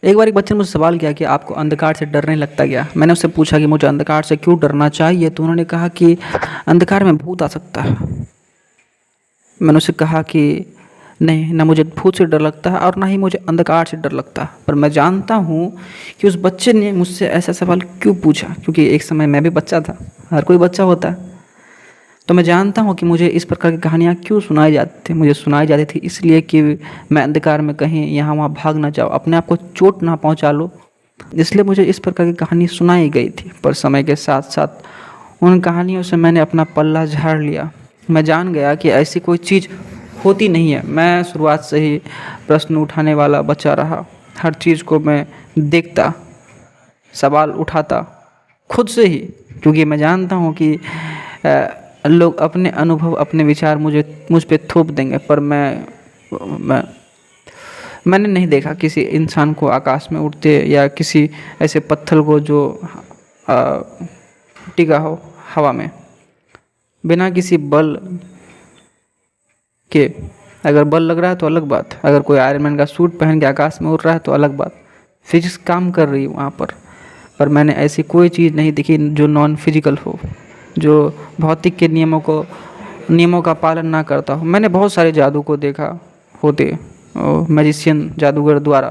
एक बार एक बच्चे ने मुझसे सवाल किया कि आपको अंधकार से डर नहीं लगता क्या? मैंने उससे पूछा कि मुझे अंधकार से क्यों डरना चाहिए? तो उन्होंने कहा कि अंधकार में भूत आ सकता है। मैंने उससे कहा कि नहीं, ना मुझे भूत से डर लगता है और ना ही मुझे अंधकार से डर लगता है। पर मैं जानता हूँ कि उस बच्चे ने मुझसे ऐसा सवाल क्यों पूछा, क्योंकि एक समय मैं भी बच्चा था, हर कोई बच्चा होता है। तो मैं जानता हूँ कि मुझे इस प्रकार की कहानियाँ क्यों सुनाई जाती थी। मुझे सुनाई जाती थी इसलिए कि मैं अंधकार में कहीं यहाँ वहाँ भाग ना जाऊँ, अपने आप को चोट ना पहुँचा लूँ, इसलिए मुझे इस प्रकार की कहानी सुनाई गई थी। पर समय के साथ साथ उन कहानियों से मैंने अपना पल्ला झाड़ लिया। मैं जान गया कि ऐसी कोई चीज़ होती नहीं है। मैं शुरुआत से ही प्रश्न उठाने वाला बच्चा रहा। हर चीज़ को मैं देखता, सवाल उठाता खुद से ही, क्योंकि मैं जानता हूँ कि लोग अपने अनुभव, अपने विचार मुझ पे थोप देंगे। पर मैं मैंने नहीं देखा किसी इंसान को आकाश में उड़ते या किसी ऐसे पत्थर को जो अ, टिका हो हवा में बिना किसी बल के। अगर बल लग रहा है तो अलग बात, अगर कोई आयरन मैन का सूट पहन के आकाश में उड़ रहा है तो अलग बात, फिजिक्स काम कर रही है वहाँ पर मैंने ऐसी कोई चीज़ नहीं देखी जो नॉन फिजिकल हो, जो भौतिक के नियमों का पालन ना करता हो। मैंने बहुत सारे जादू को देखा होते मैजिशियन जादूगर द्वारा,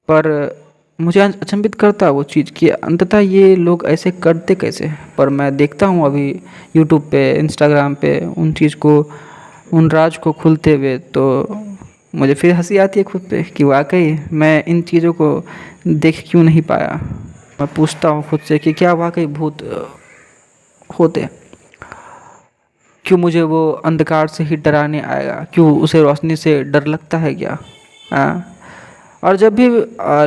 पर मुझे अचंभित करता वो चीज़ कि अंततः ये लोग ऐसे करते कैसे हैं। पर मैं देखता हूँ अभी यूट्यूब पे, इंस्टाग्राम पे उन चीज़ को, उन राज को खुलते हुए, तो मुझे फिर हंसी आती है खुद पे कि वाकई मैं इन चीज़ों को देख क्यों नहीं पाया। मैं पूछता हूँ खुद से कि क्या वाकई भूत होते हैं? क्यों मुझे वो अंधकार से ही डराने आएगा? क्यों उसे रोशनी से डर लगता है क्या? हाँ। और जब भी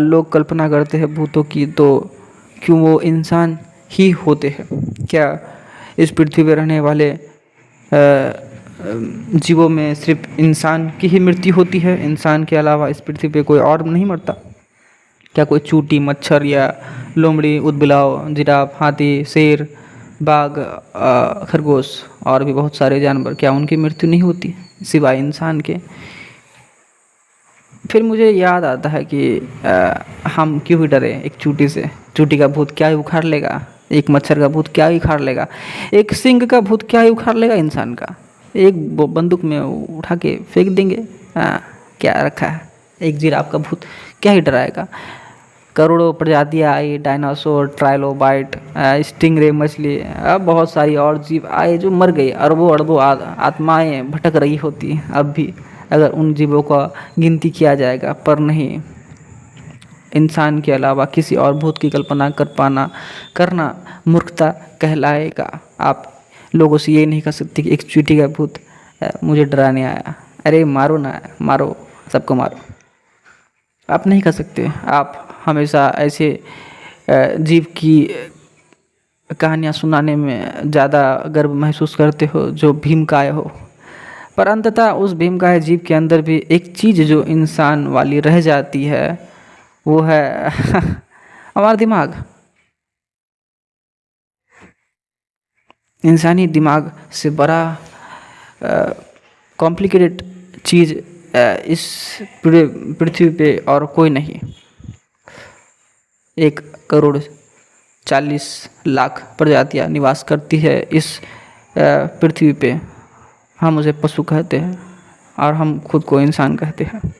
लोग कल्पना करते हैं भूतों की, तो क्यों वो इंसान ही होते हैं? क्या इस पृथ्वी पर रहने वाले जीवों में सिर्फ इंसान की ही मृत्यु होती है? इंसान के अलावा इस पृथ्वी पे कोई और नहीं मरता? क्या कोई चूटी, मच्छर या लोमड़ी, ऊदबिलाव, जिराफ, हाथी, शेर, बाघ, खरगोश और भी बहुत सारे जानवर, क्या उनकी मृत्यु नहीं होती सिवाय इंसान के? फिर मुझे याद आता है कि हम क्यों ही डरे एक चूटी से? चूटी का भूत क्या ही उखाड़ लेगा? एक मच्छर का भूत क्या ही उखाड़ लेगा? एक सिंह का भूत क्या ही उखाड़ लेगा इंसान का? एक बंदूक में उठा के फेंक देंगे। क्या रखा है? एक जिराफ का भूत क्या ही डराएगा? करोड़ों प्रजातियां आई, डायनासोर, ट्राइलोबाइट, स्टिंगरे मछली, बहुत सारी और जीव आए जो मर गए। अरबों अरबों आत्माएं भटक रही होती अब भी, अगर उन जीवों का गिनती किया जाएगा। पर नहीं, इंसान के अलावा किसी और भूत की कल्पना करना मूर्खता कहलाएगा। आप लोगों से ये नहीं कह सकते कि एक चींटी का भूत मुझे डराने आया। अरे मारो ना, मारो, सबको मारो। आप नहीं कर सकते। आप हमेशा ऐसे जीव की कहानियाँ सुनाने में ज़्यादा गर्व महसूस करते हो जो भीमकाय हो। पर अंततः उस भीमकाय जीव के अंदर भी एक चीज़ जो इंसान वाली रह जाती है, वो है हमारा दिमाग। इंसानी दिमाग से बड़ा कॉम्प्लिकेटेड चीज़ इस पूरे पृथ्वी पे और कोई नहीं। 1,40,40,00,000 प्रजातियाँ निवास करती है इस पृथ्वी पे। हम उसे पशु कहते हैं और हम खुद को इंसान कहते हैं।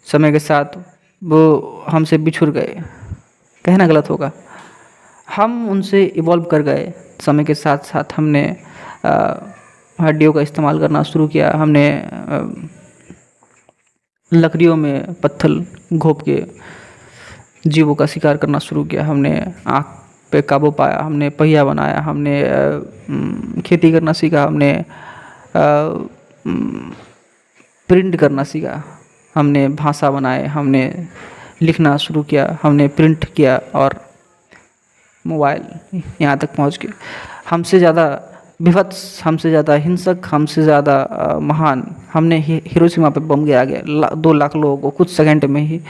समय के साथ वो हमसे बिछुड़ गए, कहना गलत होगा, हम उनसे इवॉल्व कर गए। समय के साथ साथ हमने हड्डियों का इस्तेमाल करना शुरू किया। हमने लकड़ियों में पत्थर घोंप के जीवों का शिकार करना शुरू किया। हमने आँख पे काबू पाया, हमने पहिया बनाया, हमने खेती करना सीखा, हमने प्रिंट करना सीखा, हमने भाषा बनाए, हमने लिखना शुरू किया, हमने प्रिंट किया और मोबाइल यहाँ तक पहुँच गए। हमसे ज़्यादा विभत्स, हमसे ज़्यादा हिंसक, हमसे ज़्यादा महान हमने हिरोशिमा पे बम गिरा 2 लाख लोगों को कुछ सेकंड में ही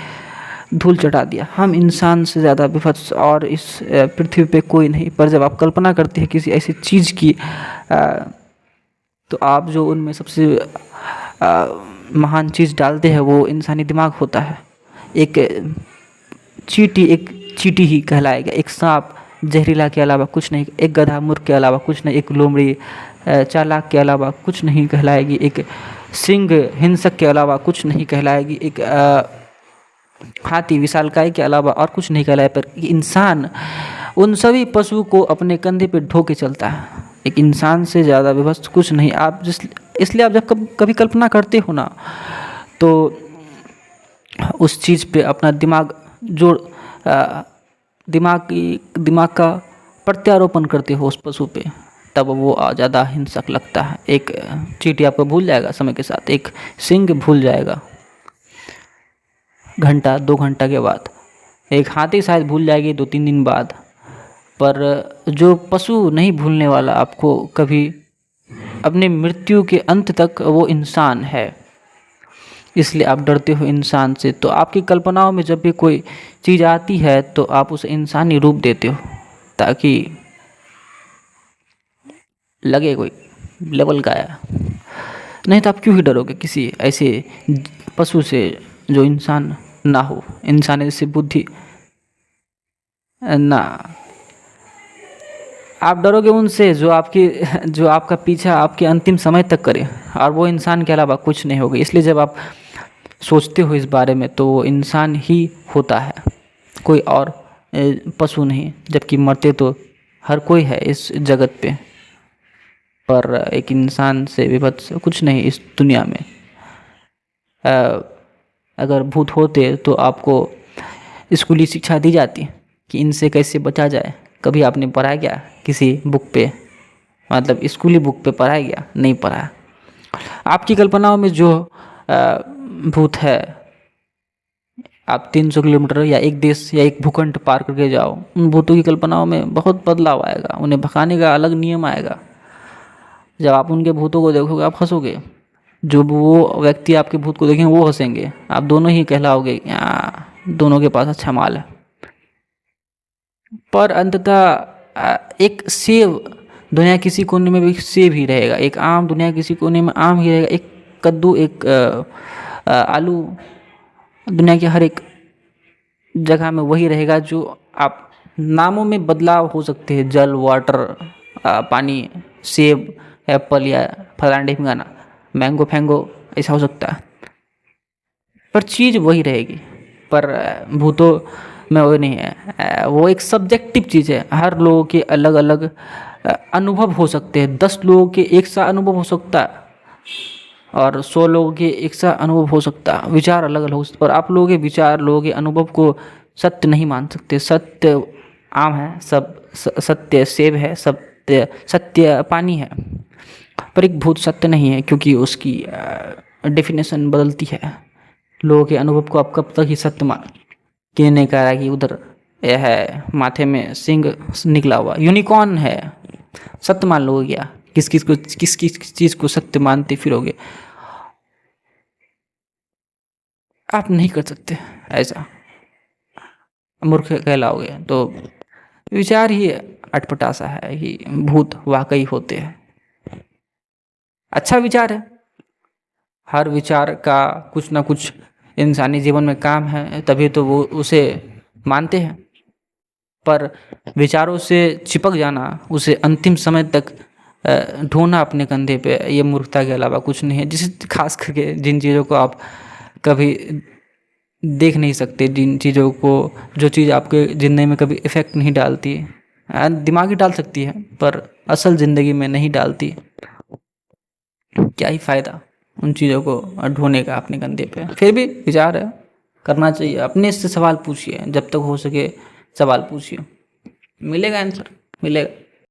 धूल चटा दिया। हम इंसान से ज़्यादा विभत्स और इस पृथ्वी पे कोई नहीं। पर जब आप कल्पना करते हैं किसी ऐसी चीज़ की, तो आप जो उनमें सबसे महान चीज़ डालते हैं वो इंसानी दिमाग होता है। एक चींटी ही कहलाएगा, एक सांप जहरीला के अलावा कुछ नहीं, एक गधा मूर्ख के अलावा कुछ नहीं, एक लोमड़ी चालाक के अलावा कुछ नहीं कहलाएगी, एक सिंह हिंसक के अलावा कुछ नहीं कहलाएगी, एक हाथी विशालकाय के अलावा और कुछ नहीं कहलाए। पर इंसान उन सभी पशु को अपने कंधे पे ढो के चलता है। एक इंसान से ज़्यादा विभत्स कुछ नहीं। आप इसलिए आप जब कभी कल्पना करते हो ना, तो उस चीज़ पे अपना दिमाग का प्रत्यारोपण करते हो उस पशु पे, तब वो ज़्यादा हिंसक लगता है। एक चींटी आपको भूल जाएगा समय के साथ, एक सिंह भूल जाएगा घंटा 2 घंटा के बाद, एक हाथी शायद भूल जाएगी 2-3 दिन बाद, पर जो पशु नहीं भूलने वाला आपको कभी अपने मृत्यु के अंत तक, वो इंसान है। इसलिए आप डरते हो इंसान से। तो आपकी कल्पनाओं में जब भी कोई चीज़ आती है तो आप उसे इंसानी रूप देते हो, ताकि लगे कोई लेवल का आया। नहीं तो आप क्यों ही डरोगे किसी ऐसे पशु से जो इंसान ना हो, इंसान जैसी बुद्धि ना। आप डरोगे उनसे जो आपका पीछा आपके अंतिम समय तक करे, और वो इंसान के अलावा कुछ नहीं होगा। इसलिए जब आप सोचते हो इस बारे में तो वो इंसान ही होता है, कोई और पशु नहीं। जबकि मरते तो हर कोई है इस जगत पे, पर एक इंसान से विभत्स कुछ नहीं इस दुनिया में। अगर भूत होते तो आपको स्कूली शिक्षा दी जाती कि इनसे कैसे बचा जाए। कभी आपने पढ़ा क्या किसी बुक पे, मतलब स्कूली बुक पे पढ़ा गया? नहीं पढ़ा। आपकी कल्पनाओं में जो भूत है, आप 300 किलोमीटर या एक देश या एक भूखंड पार करके जाओ, उन भूतों की कल्पनाओं में बहुत बदलाव आएगा। उन्हें भगाने का अलग नियम आएगा। जब आप उनके भूतों को देखोगे आप हंसोगे, जो वो व्यक्ति आपके भूत को देखेंगे वो हंसेंगे, आप दोनों ही कहलाओगे दोनों के पास अच्छा माल है। पर अंततः एक सेब दुनिया किसी कोने में भी सेब ही रहेगा, एक आम दुनिया किसी कोने में आम ही रहेगा, एक कद्दू एक आलू दुनिया के हर एक जगह में वही रहेगा। जो आप नामों में बदलाव हो सकते हैं, जल, वाटर, पानी, सेब, एप्पल या फलाना ढिमकाना, मैंगो फैंगो, ऐसा हो सकता है, पर चीज़ वही रहेगी। पर भूतों में वो नहीं है, वो एक सब्जेक्टिव चीज़ है। हर लोगों के अलग अलग अनुभव हो सकते हैं। 10 लोगों के एक सा अनुभव हो सकता है और 100 लोगों के एक सा अनुभव हो सकता है। विचार अलग अलग हो सकते, और आप लोगों के विचार, लोगों के अनुभव को सत्य नहीं मान सकते। सत्य आम है, सब सत्य सेब है, सत्य पानी है, पर एक भूत सत्य नहीं है, क्योंकि उसकी डेफिनेशन बदलती है। लोगों के अनुभव को आप कब तक ही सत्य मान के नहीं कह रहा कि उधर यह है माथे में सिंह निकला हुआ यूनिकॉर्न है, सत्य मान लोगे क्या? किस चीज़ को सत्य मानते फिरोगे? आप नहीं कर सकते ऐसा, मूर्ख कहलाओगे। तो विचार ही अटपटा सा है कि भूत वाकई होते हैं। अच्छा विचार है, हर विचार का कुछ ना कुछ इंसानी जीवन में काम है, तभी तो वो उसे मानते हैं। पर विचारों से चिपक जाना, उसे अंतिम समय तक ढोना अपने कंधे पे, ये मूर्खता के अलावा कुछ नहीं है। जिस खास करके जिन चीज़ों को आप कभी देख नहीं सकते, जिन चीज़ों को, जो चीज़ आपके ज़िंदगी में कभी इफ़ेक्ट नहीं डालती, दिमाग ही डाल सकती है पर असल ज़िंदगी में नहीं डालती, क्या ही फ़ायदा उन चीज़ों को ढोने का अपने कंधे पे। फिर भी विचार है, करना चाहिए। अपने से सवाल पूछिए, जब तक हो सके सवाल पूछिए, मिलेगा आंसर, मिलेगा।